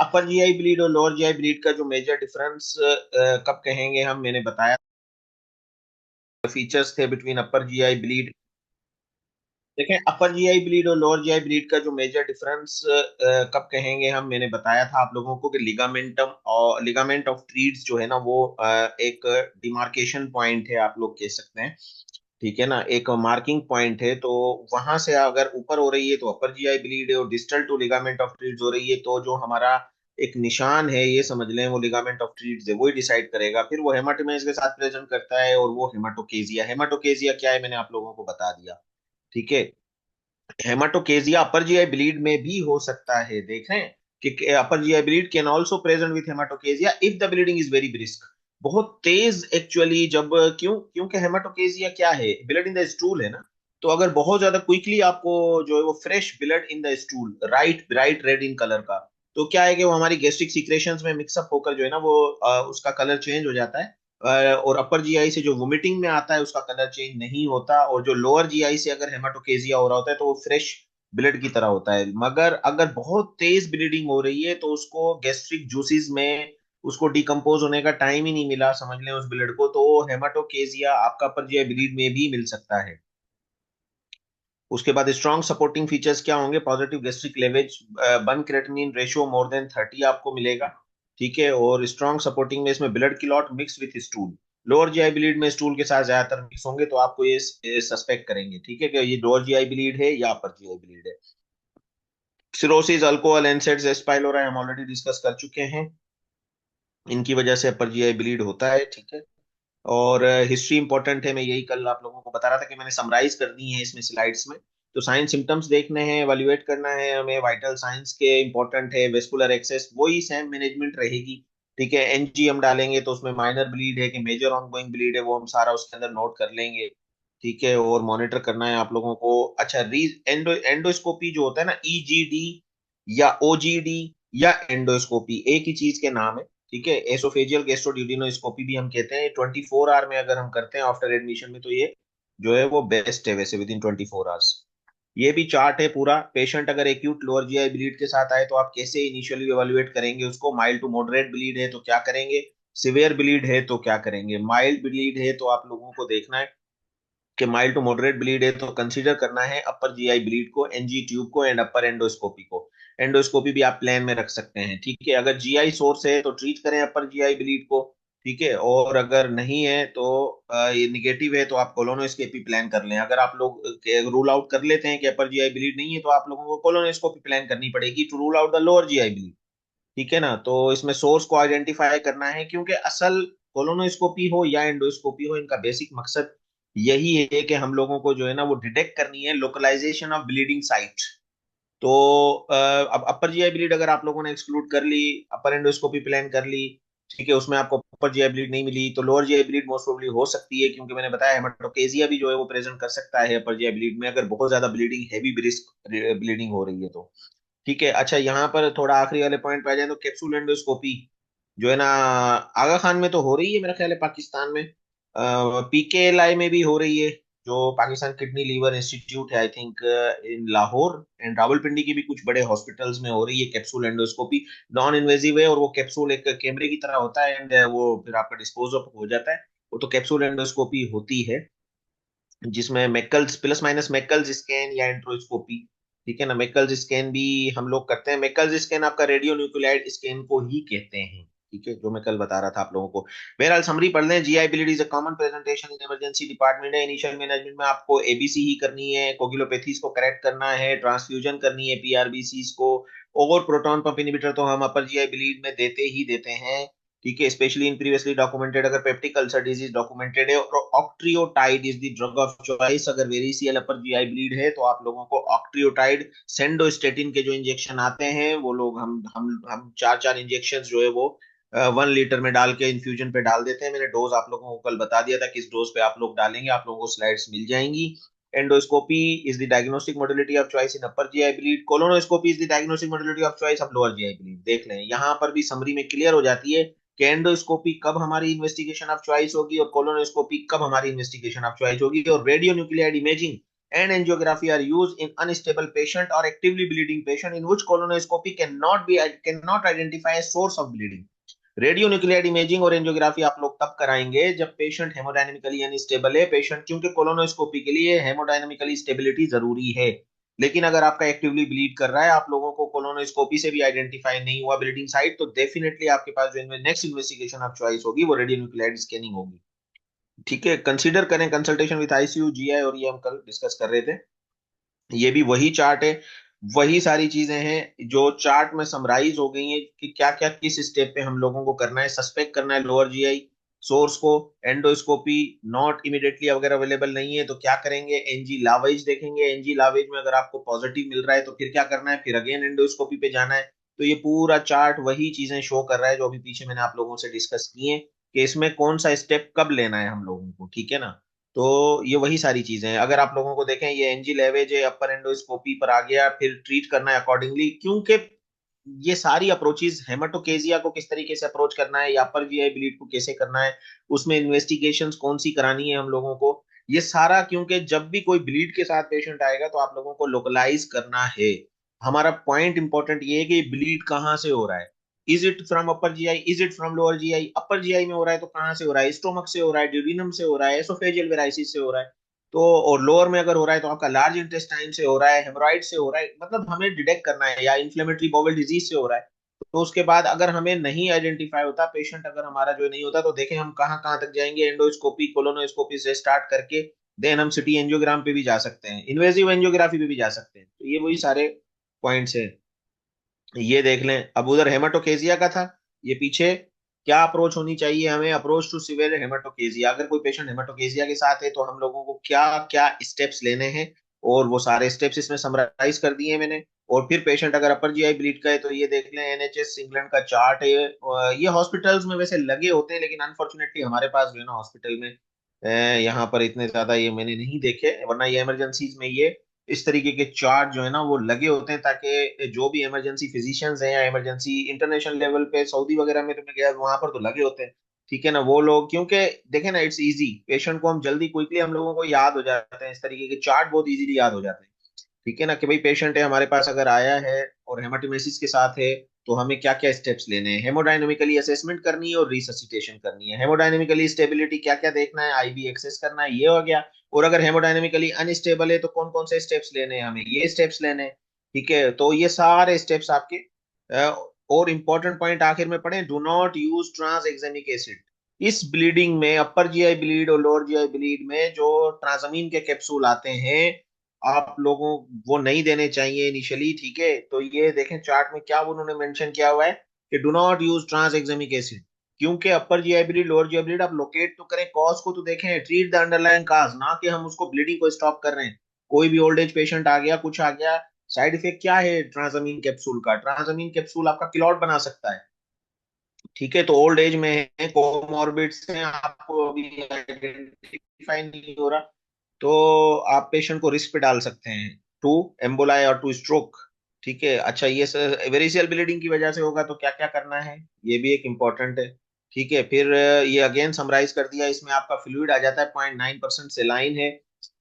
अपर GI bleed और lower GI bleed का जो मेजर डिफरेंस कब कहेंगे हम, मैंने बताया फीचर्स थे बिटवीन अपर जीआई ब्लीड। देखें, अपर जीआई ब्लीड और लोअर जीआई ब्लीड का जो मेजर डिफरेंस कब कहेंगे हम, मैंने बताया था आप लोगों को कि लिगामेंटम और लिगामेंट ऑफ ट्रीड्स जो है ना वो एक डिमार्केशन पॉइंट है, आप लोग कह सकते हैं। ठीक है ना, एक मार्किंग पॉइंट है। तो वहां से अगर ऊपर हो रही है तो अपर जीआई ब्लीड है, और डिस्टल टू लिगामेंट ऑफ ट्रीड्स हो रही है तो जो हमारा एक निशान है, ये समझ लें, वो लिगामेंट ऑफ ट्रीड्स है, वही डिसाइड करेगा। फिर वो हेमाटोमेज के साथ प्रेजेंट करता है, और वो हेमाटोकेजिया। हेमाटोकेजिया क्या है, मैंने आप लोगों को बता दिया। ठीक है, हेमाटोकेजिया अपर जीआई ब्लीड में भी हो सकता है। देख रहे हैं कि upper GI bleed can also present with haematochezia if the bleeding is very brisk, बहुत तेज एक्चुअली। जब क्योंकि हेमाटोकेजिया क्या है, ब्लड इन द स्टूल है ना। तो अगर बहुत ज्यादा क्विकली आपको जो है वो fresh blood in the stool, right bright red in colour का, तो क्या है कि वो हमारी गैस्ट्रिक सीक्रेशंस में मिक्सअप होकर जो है ना वो उसका कलर चेंज हो जाता है। और अपर जीआई से जो वोमिटिंग में आता है उसका कलर चेंज नहीं होता, और जो लोअर जीआई से अगर हेमाटोकेजिया हो रहा होता है तो वो फ्रेश ब्लड की तरह होता है। मगर अगर बहुत तेज ब्लीडिंग हो रही है तो उसको गैस्ट्रिक जूसेस में उसको डिकम्पोज होने का टाइम ही नहीं मिला, समझ लें, उस ब्लड को, तो हेमाटोकेजिया आपका अपर जीआई ब्लीड में भी मिल सकता है। उसके बाद स्ट्रॉन्ग सपोर्टिंग फीचर्स क्या होंगे, पॉजिटिव गैस्ट्रिक लेवेज, बन क्रेटनिन रेशियो मोर देन 30 आपको मिलेगा। ठीक है, और स्ट्रॉन्ग सपोर्टिंग में इसमें blood clot mix with stool. Lower GI bleed में स्टूल के साथ ज्यादातर मिक्स होंगे, तो आपको ये सस्पेक्ट करेंगे, ठीक है, कि ये लोअर जीआई ब्लीड है या अपर जीआई ब्लीड है। सिरोसिस, अल्कोहल, एनसेड्स, एस्पाइलोरा हम ऑलरेडी डिस्कस कर चुके हैं, इनकी वजह से अपर जीआई ब्लीड होता है। ठीक है, और हिस्ट्री इंपॉर्टेंट है, मैं यही कल आप लोगों को बता रहा था कि मैंने समराइज करनी है इसमें स्लाइड्स में। तो साइन सिम्टम्स देखने हैं, एवेल्युएट करना है हमें, वाइटल साइंस के इंपॉर्टेंट है, वेस्कुलर एक्सेस वही सेम मैनेजमेंट रहेगी। ठीक है, एनजी हम डालेंगे तो उसमें माइनर ब्लीड है कि मेजर ऑनगोइंग ब्लीड है, वो हम सारा उसके अंदर नोट कर लेंगे। ठीक है, और मॉनिटर करना है आप लोगों को। अच्छा, री एंडोस्कोपी जो होता है ना, ईजीडी या ओजीडी या एंडोस्कोपी, एक ही चीज के नाम है। ठीक है, एसोफेजियल गैस्ट्रोड्यूडेनोस्कोपी भी हम कहते हैं। 24 आवर में अगर हम करते हैं आफ्टर एडमिशन में, तो ये जो है वो बेस्ट है वैसे, विद इन 24 आवर्स। ये भी चार्ट है पूरा। पेशेंट अगर एक्यूट लोअर जीआई ब्लीड के साथ आए तो आप कैसे इनिशियली एवेलुएट करेंगे उसको, माइल्ड टू मॉडरेट ब्लीड है तो क्या करेंगे, सिवियर ब्लीड है तो क्या करेंगे। माइल्ड ब्लीड है तो आप लोगों को देखना है कि माइल्ड टू मॉडरेट ब्लीड है तो कंसीडर करना है अपर जीआई ब्लीड को, एनजी ट्यूब को, एंड अपर एंडोस्कोपी को। एंडोस्कोपी भी आप प्लान में रख सकते हैं। ठीक है, अगर जीआई सोर्स है तो ट्रीट करें अपर जीआई ब्लीड को। ठीक है, और अगर नहीं है तो ये निगेटिव है तो आप कोलोनोस्कोपी प्लान कर लें। अगर आप लोग रूल आउट कर लेते हैं कि अपर जीआई ब्लीड नहीं है, तो आप लोगों को कोलोनोस्कोपी प्लान करनी पड़ेगी to rule out the lower GI bleed. ठीक है ना, तो इसमें सोर्स को आइडेंटिफाई करना है, क्योंकि असल कोलोनोस्कोपी हो या एंडोस्कोपी हो, इनका बेसिक मकसद यही है कि हम लोगों को जो है ना वो डिटेक्ट करनी है लोकलाइजेशन ऑफ ब्लीडिंग साइट। तो अब अपर जीआई ब्लीड अगर आप लोगों ने एक्सक्लूड कर ली, अपर एंडोस्कोपी प्लान कर ली, ठीक है, उसमें आपको अपर जीआई ब्लीड नहीं मिली, तो lower GI bleed most probably हो सकती है, क्योंकि मैंने बताया हेमाटोकेजिया भी जो है वो प्रेजेंट कर सकता है अपर जीआई ब्लीड में, अगर बहुत ज्यादा ब्लीडिंग, हैवी ब्रिस्क ब्लीडिंग हो रही है तो। ठीक है, अच्छा, यहाँ पर थोड़ा आखिरी वाले पॉइंट पे आ जाए तो कैप्सूल एंडोस्कोपी जो है ना, आगा खान में तो हो रही है मेरा ख्याल है, पाकिस्तान में पीकेएलआई में भी हो रही है, जो पाकिस्तान किडनी लीवर इंस्टीट्यूट है, I think in Lahore, and Rawalpindi की भी कुछ बड़े हॉस्पिटल्स में हो रही है कैप्सूल एंडोस्कोपी। नॉन इन्वेजिव है, और वो कैप्सूल एक कैमरे की तरह होता है, एंड वो फिर आपका डिस्पोज ऑफ हो जाता है। वो तो कैप्सूल एंडोस्कोपी होती है, जिसमें मेकल्स प्लस माइनस मेकल्स स्कैन या एंट्रोस्कोपी। ठीक है ना, मेकल्स स्कैन भी हम लोग करते हैं। मेकल्स स्कैन आपका रेडियो न्यूक्लियाइड स्कैन को ही कहते हैं। ठीक है, जो मैं कल बता रहा था आप लोगों को। बहरहाल समरी पढ़ लें, GI bleed is a common presentation in emergency department है। इनिशियल मैनेजमेंट में आपको एबीसी ही करनी है, कोगुलोपैथीज को करेक्ट करना है, ट्रांसफ्यूजन करनी है पीआरबीसीज को, और प्रोटॉन पंप इनिबिटर तो हम अपर जीआई ब्लीड में देते ही देते हैं। ठीक है, स्पेशली इन प्रीवियसली डॉक्यूमेंटेड, अगर पेप्टिक अल्सर डिजीज डॉक्यूमेंटेड है, और octreotide is the drug of choice. अगर वेरिसियल अपर जीआई ब्लीड है तो आप लोगों को ऑक्ट्रियोटाइड, सेंडोस्टेटिन के जो इंजेक्शन आते हैं वो लोग हम चार चार इंजेक्शन जो है वो 1 लीटर में डाल के इन्फ्यूजन पे डाल देते हैं। मैंने डोज आप लोगों को कल बता दिया था किस डोज पे आप लोग डालेंगे, आप लोगों को स्लाइड्स मिल जाएंगी। Endoscopy is the diagnostic modality of choice in upper GI bleed. Colonoscopy is the diagnostic modality of choice of lower GI bleed. देख लें, यहाँ पर भी समरी में क्लियर हो जाती है कि एंडोस्कोपी कब हमारी इन्वेस्टिगेशन ऑफ चॉइस होगी और कोलोनोस्कोपी कब हमारी इन्वेस्टिगेशन ऑफ चॉइस होगी। और radio nuclide imaging and angiography are used in unstable patient or actively bleeding patient in which colonoscopy cannot identify a source of bleeding. Radio nuclear imaging और angiography आप लोग तब कराएंगे जब पेशेंट हेमोडायनेमिकली अनस्टेबल है। Patient क्योंकि कोलोनोस्कोपी के लिए हेमोडायनेमिकली स्टेबिलिटी जरूरी है। लेकिन अगर आपका एक्टिवली ब्लीड कर रहा है, आप लोगों को कोलोनोस्कोपी से भी आइडेंटिफाई नहीं हुआ ब्लीडिंग साइट, तो डेफिनेटली आपके पास जो नेक्स्ट इन्वेस्टिगेशन ऑफ चॉइस होगी वो रेडियो न्यूक्लियर स्कैनिंग होगी। ठीक है, कंसीडर करें कंसल्टेशन विद आईसीयू जीआई, और ये हम कल डिस्कस कर रहे थे। ये भी वही चार्ट है, वही सारी चीजें हैं जो चार्ट में समराइज हो गई हैं कि क्या क्या किस स्टेप पे हम लोगों को करना है। सस्पेक्ट करना है लोअर जीआई सोर्स को, एंडोस्कोपी नॉट इमिडिएटली अगर अवेलेबल नहीं है तो क्या करेंगे, एनजी लावेज देखेंगे। एनजी लावेज में अगर आपको पॉजिटिव मिल रहा है तो फिर क्या करना है, फिर अगेन एंडोस्कोपी पे जाना है। तो ये पूरा चार्ट वही चीजें शो कर रहा है जो अभी पीछे मैंने आप लोगों से डिस्कस की है कि इसमें कौन सा स्टेप कब लेना है हम लोगों को। ठीक है ना। तो ये वही सारी चीजें हैं। अगर आप लोगों को देखें, ये एनजी लेवेज है, अपर एंडोस्कोपी पर आ गया, फिर ट्रीट करना है अकॉर्डिंगली, क्योंकि ये सारी अप्रोचेस हेमाटोकेजिया को किस तरीके से अप्रोच करना है या अपर जीआई ब्लीड को कैसे करना है, उसमें इन्वेस्टिगेशंस कौन सी करानी है हम लोगों को, ये सारा, क्योंकि जब भी कोई ब्लीड के साथ पेशेंट आएगा तो आप लोगों को लोकलाइज करना है। हमारा पॉइंट इंपॉर्टेंट ये है कि ब्लीड कहाँ से हो रहा है। Is it from upper GI, is it from lower GI. Upper GI में हो रहा है तो कहाँ से हो रहा है, स्टोमक से हो रहा है, ड्यूडिनम से हो रहा है, एसोफेजियल वेराइसिस से हो रहा है। तो और लोअर में अगर हो रहा है तो आपका लार्ज इंटेस्टाइन से हो रहा है, हेमोराइड से हो रहा है, मतलब हमें डिटेक्ट करना है, या इन्फ्लेमेटरी बॉवल डिजीज से हो रहा है। तो उसके बाद अगर हमें नहीं आइडेंटिफाई होता पेशेंट, अगर हमारा जो नहीं होता, तो देखें हम कहाँ कहाँ तक जाएंगे, एंडोस्कोपी कोलोनोस्कोपी से स्टार्ट करके देन हम सिटी एंजियोग्राम पे भी जा सकते हैं, इन्वेजिव एंजियोग्राफी पे भी जा सकते हैं। तो ये वही सारे पॉइंट्स है। ये देख लें। अब उधर हेमाटोकेजिया का था, ये पीछे क्या अप्रोच होनी चाहिए हमें, अप्रोच टू सिवियर हेमाटोकेजिया। अगर कोई पेशेंट हेमाटोकेजिया के साथ है तो हम लोगों को क्या क्या स्टेप्स लेने हैं, और वो सारे स्टेप्स इसमें समराइज कर दिए हैं मैंने। और फिर पेशेंट अगर अपर जीआई ब्लीड का है तो ये देख लें, एनएचएस इंग्लैंड का चार्ट है। ये हॉस्पिटल्स में वैसे लगे होते हैं, लेकिन अनफॉर्चुनेटली हमारे पास जो है ना हॉस्पिटल में यहाँ पर इतने ज्यादा ये मैंने नहीं देखे, वरना ये इमरजेंसीज में ये इस तरीके के चार्ट जो है ना वो लगे होते हैं, ताकि जो भी इमरजेंसी फिजिशियंस हैं या इमरजेंसी इंटरनेशनल लेवल पे सऊदी वगैरह में तो मैं गया वहां पर तो लगे होते हैं। ठीक है ना, वो लोग क्योंकि देखे ना इट्स इजी, पेशेंट को हम जल्दी क्विकली हम लोगों को याद हो जाते हैं, इस तरीके के चार्ट बहुत इजीली याद हो जाते हैं। ठीक है ना, कि भाई पेशेंट है हमारे पास अगर आया है और हेमाटोमेसिस के साथ है तो हमें क्या क्या स्टेप्स लेने हैं, हेमोडायनेमिकली असेसमेंट करनी है और रिससिटेशन करनी है। हेमोडायनेमिकली स्टेबिलिटी क्या क्या देखना है, आईवी एक्सेस करना है, ये हो गया। और अगर हेमोडायनेमिकली अनस्टेबल है तो कौन कौन से स्टेप्स लेने हैं, हमें ये स्टेप्स लेने हैं। ठीक है, तो ये सारे स्टेप्स आपके और इंपॉर्टेंट पॉइंट आखिर में पढ़े, do not use tranexamic acid. इस ब्लीडिंग में, अपर जीआई ब्लीड और लोअर जीआई ब्लीड में जो ट्रांसमीन के कैप्सूल आते हैं, आप लोगों वो नहीं देने चाहिए इनिशियली। ठीक है, तो ये देखें चार्ट में क्या उन्होंने मेंशन किया हुआ है कि do not use tranexamic acid. क्योंकि upper GI bleed lower GI bleed आप लोकेट तो करें, कॉज को तो देखें, ट्रीट द अंडरलाइंग कॉज, ना कि हम उसको ब्लीडिंग को स्टॉप कर रहे हैं। कोई भी ओल्ड एज पेशेंट आ गया, कुछ आ गया, साइड इफेक्ट क्या है ट्रांसमीन कैप्सूल का, ट्रांसमीन कैप्सूल आपका क्लॉट बना सकता है। ठीक है, तो ओल्ड एज में है, कोमॉर्बिड्स हैं, आपको अभी आइडेंटिफाई नहीं हो रहा, तो आप पेशेंट को रिस्क पे डाल सकते हैं टू एम्बोलाई और टू स्ट्रोक। ठीक है, अच्छा ये वेरिशियल ब्लीडिंग की वजह से होगा तो क्या क्या करना है, ये भी एक इम्पोर्टेंट है। ठीक है, फिर ये अगेन समराइज कर दिया, इसमें आपका फ्लूइड आ जाता है 0.9% सेलाइन है।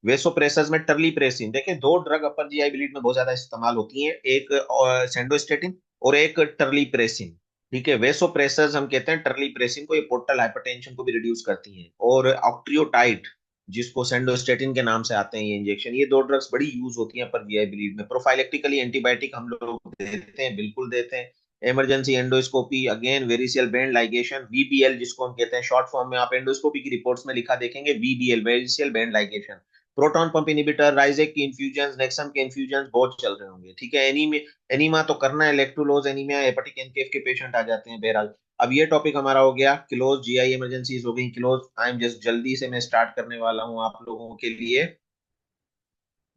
वेसोप्रेसर्स में टर्ली प्रेसिन, देखिए दो ड्रग अपर जीआई ब्लीड में बहुत ज्यादा इस्तेमाल होती हैं, एक सेंडोस्टेटिन और एक टर्ली प्रेसिन। ठीक है, वेसोप्रेसर्स हम कहते हैं टर्ली प्रेसिन को, ये पोर्टल हाइपरटेंशन को भी रिड्यूस करती हैं। और ऑक्ट्रियोटाइड जिसको सेंडोस्टेटिन के नाम से आते हैं ये इंजेक्शन, ये दो ड्रग्स बड़ी यूज होती हैं पर वीआई ब्लीड में। प्रोफाइलेक्टिकली एंटीबायोटिक हम लोग देते हैं, बिल्कुल देते हैं। Emergency endoscopy, again variceal band ligation, VBL जिसको हम कहते हैं शॉर्ट फॉर्म में, आप एंडोस्कोपी की रिपोर्ट्स में लिखा देखेंगे VBL, variceal band ligation. Proton pump inhibitor, Risek की इन्फ्यूजन, नेक्सम के इन्फ्यूजन बहुत चल रहे होंगे। ठीक है, एनीमा तो करना है, इलेक्ट्रोलोज एनीमिया, हेपेटिक एनकेफ के पेशेंट आ जाते हैं बहरहाल। अब ये टॉपिक हमारा हो गया क्लोज, जीआई इमरजेंसीज हो गई क्लोज। आई एम जस्ट जल्दी से मैं स्टार्ट करने वाला हूं आप लोगों के लिए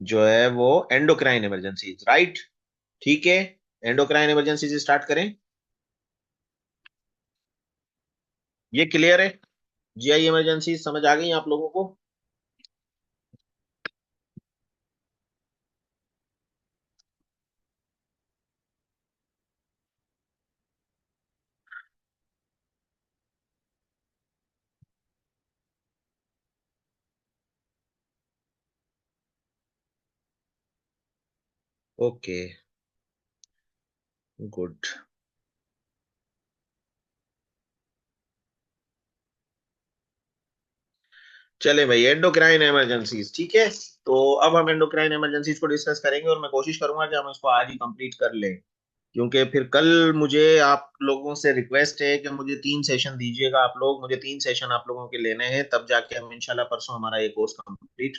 जो है वो एंडोक्राइन इमरजेंसीज, राइट। ठीक है, एंडोक्राइन इमरजेंसीज स्टार्ट करें। ये क्लियर है, जीआई इमरजेंसी समझ आ गई आप लोगों को। Okay, good. चले भाई, एंडोक्राइन इमरजेंसीज, ठीक है। तो अब हम एंडोक्राइन इमरजेंसीज को डिस्कस करेंगे और मैं कोशिश करूंगा कि हम इसको आज ही कंप्लीट कर लें, क्योंकि फिर कल मुझे आप लोगों से रिक्वेस्ट है कि मुझे 3 सेशन दीजिएगा आप लोग, मुझे 3 सेशन आप लोगों के लेने हैं, तब जाके हम इंशाल्लाह परसों हमारा ये कोर्स कंप्लीट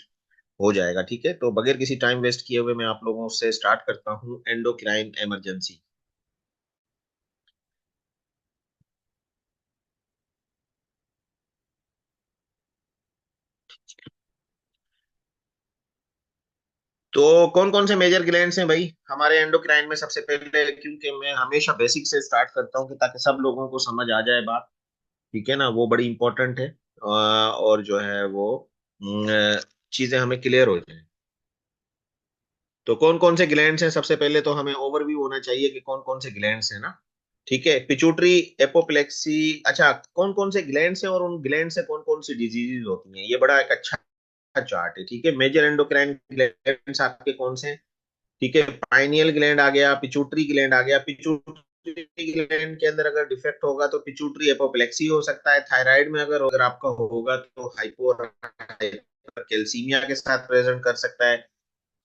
हो जाएगा, ठीक है। तो बगैर किसी टाइम वेस्ट किए हुए मैं आप लोगों से स्टार्ट करता हूँ एंडोक्राइन इमरजेंसी। तो कौन कौन से मेजर ग्लैंड्स हैं भाई हमारे एंडोक्राइन में? सबसे पहले, क्योंकि मैं हमेशा बेसिक से स्टार्ट करता हूँ कि ताकि सब लोगों को समझ आ जाए बात, ठीक है ना, वो बड़ी इंपॉर्टेंट है। और जो है वो चीजें हमें क्लियर हो जाए। तो कौन कौन से ग्लैंड्स हैं, सबसे पहले तो हमें ओवरव्यू होना चाहिए कि कौन कौन से ग्लैंड्स हैं ना। ठीक है, पिट्यूटरी, एपोप्लेक्सी। अच्छा, कौन कौन से ग्लैंड्स हैं और उन ग्लैंड से कौन कौन सी डिजीजेज होती हैं, ये बड़ा एक अच्छा चार्ट है, ठीक है। मेजर एंडोक्राइन ग्लैंड्स आपके कौन से हैं? ठीक है, पाइनियल ग्लैंड आ गया, पिट्यूटरी ग्लैंड आ गया। पिट्यूटरी ग्लैंड के अंदर अगर डिफेक्ट होगा तो पिट्यूटरी एपोप्लेक्सी हो सकता है। थायराइड में अगर अगर आपका होगा तो हाइपो कैल्सीमिया के साथ प्रेजेंट कर सकता है।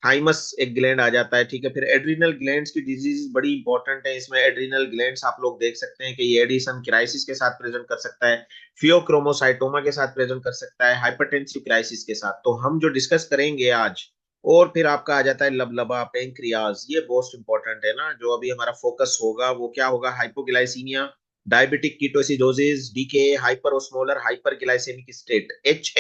थाइमस एक ग्लैंड आ जाता है, ठीक है। फिर एड्रिनल ग्लैंड्स की डिजीज बड़ी इंपॉर्टेंट है, इसमें एड्रिनल ग्लैंड्स आप लोग देख सकते हैं कि ये एडिशन क्राइसिस के साथ प्रेजेंट कर सकता है, फियोक्रोमोसाइटोमा के साथ प्रेजेंट कर सकता है, हाइपरटेंसिव क्राइसिस के साथ। तो हम जो डिस्कस करेंगे आज, और फिर आपका आ जाता है लबलबा, पेंक्रियाज, ये मोस्ट इंपॉर्टेंट है ना। जो अभी हमारा फोकस होगा वो क्या होगा? Hypoglycaemia, diabetic ketoacidosis, DK, hyper osmolar hyperglycaemic state, H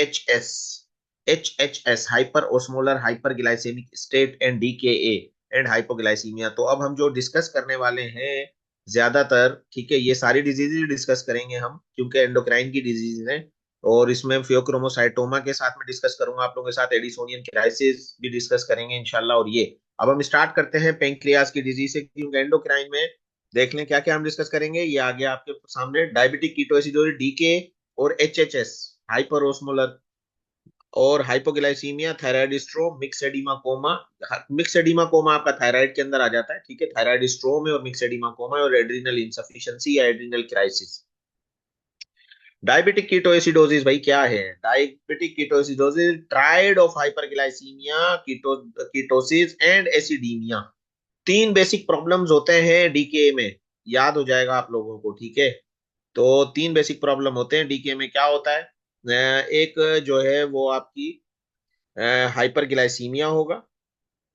H S, hyper osmolar hyperglycaemic state, and DKA, and hypoglycaemia. तो अब हम जो डिस्कस करने वाले हैं ज्यादातर, ठीक है, ये सारी डिजीज डिस्कस करेंगे हम, क्योंकि एंडोक्राइन की डिजीज है। और इसमें फियोक्रोमोसाइटोमा के साथ में डिस्कस करूंगा आप लोगों के साथ, एडिसोनियन क्राइसिस भी डिस्कस करेंगे इंशाल्लाह। और ये अब हम स्टार्ट करते हैं पेंक्रियाज की डिजीज से, क्योंकि एंडोक्राइन में देख लें क्या क्या हम डिस्कस करेंगे। ये आ गया आपके सामने, डायबिटिक कीटोएसिडोसिस, डीके, और एचएचएस, हाइपर ओस्मोलर, और hypoglycaemia, thyroid storm, myxoedema coma. Myxoedema coma आपका थायराइड के अंदर आ जाता है, ठीक है। थायराइड स्ट्रोम है और मिक्स एडिमा कोमा है, और एड्रिनल इंसफिशिएंसी या एड्रिनल क्राइसिस। डायबिटिक कीटोएसिडोसिस भाई क्या है? Diabetic ketoacidosis, triad of hyperglycaemia, ketosis and acidaemia. 3 basic problems होते हैं डीके में, याद हो जाएगा आप लोगों को, ठीक है। तो 3 बेसिक प्रॉब्लम होते हैं डीके में। क्या होता है? एक जो है वो आपकी हाइपरग्लाइसीमिया होगा,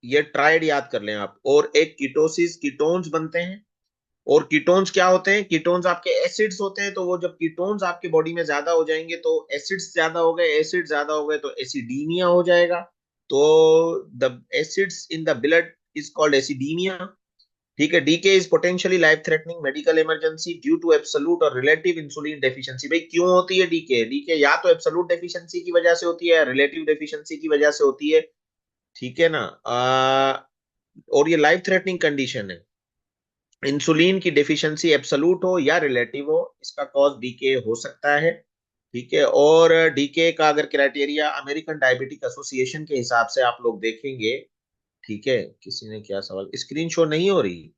ये ट्राइड याद कर लें आप। और एक कीटोसिस, कीटोन्स बनते हैं। और कीटोन्स क्या होते हैं? कीटोन्स आपके एसिड्स होते हैं। तो वो जब कीटोन्स आपके बॉडी में ज्यादा हो जाएंगे तो एसिड्स ज्यादा हो गए, एसिड ज्यादा हो गए तो एसिडीमिया हो जाएगा। तो the acids in the blood is called acidaemia, ठीक है। DK is potentially life threatening medical emergency due to absolute और रिलेटिव इंसुलिन डेफिशिएंसी। भाई क्यों होती है डीके? डीके या तो एब्सोल्यूट डेफिशिएंसी की वजह से होती है या रिलेटिव डेफिशिएंसी की वजह से होती है, ठीक है ना। और ये लाइफ थ्रेटनिंग कंडीशन है। इंसुलिन की डेफिशिएंसी एब्सोल्यूट हो या रिलेटिव हो, इसका कॉज डीके हो सकता है, ठीक है। और डीके का अगर क्राइटेरिया अमेरिकन डायबिटिक एसोसिएशन के हिसाब से आप लोग देखेंगे, ठीक है। किसी ने क्या सवाल, स्क्रीन शो नहीं हो रही?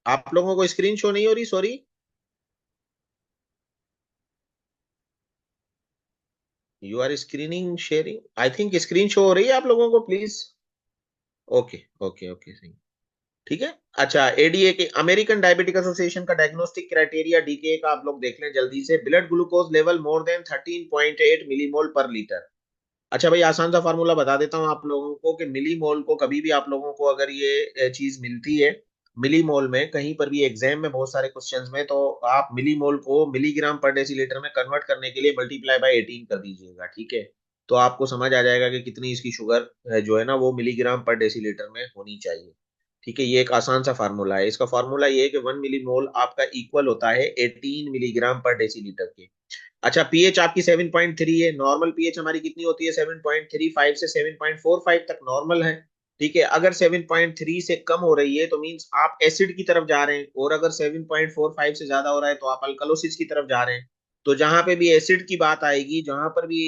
आप लोगों को स्क्रीन शो नहीं हो रही? Sorry, you are screening sharing, I think screen show हो रही है आप लोगों को, प्लीज। ओके, ओके, ओके, सही, ठीक है। अच्छा, एडीए के, अमेरिकन डायबिटिक एसोसिएशन का डायग्नोस्टिक क्राइटेरिया डीके का आप लोग देख लें जल्दी से। Blood glucose level more than 13.8 millimole पर लीटर। अच्छा भाई, आसान सा फार्मूला बता देता हूँ आप लोगों को कि मिली मोल को कभी भी आप लोगों को अगर ये चीज मिलती है मिली मोल में, कहीं पर भी एग्जाम में बहुत सारे क्वेश्चंस में, तो आप मिली मोल को मिलीग्राम पर डेसीलीटर में कन्वर्ट करने के लिए मल्टीप्लाई बाय 18 कर दीजिएगा, ठीक है। तो आपको समझ आ जाएगा कि कितनी इसकी शुगर जो है ना वो मिलीग्राम पर डेसीलीटर में होनी चाहिए, ठीक है। ये एक आसान सा फार्मूला है। इसका फार्मूला ये है कि 1 मिली मोल आपका इक्वल होता है 18 मिलीग्राम पर डेसीलीटर के। अच्छा, पीएच आपकी 7.3 है। नॉर्मल पीएच हमारी कितनी होती है? 7.35 से 7.45 तक नॉर्मल है, ठीक है। अगर 7.3 से कम हो रही है तो मींस आप एसिड की तरफ जा रहे हैं, और अगर 7.45 से ज्यादा हो रहा है तो आप अल्कलोसिस की तरफ जा रहे हैं। तो जहां पे भी एसिड की बात आएगी, जहां पर भी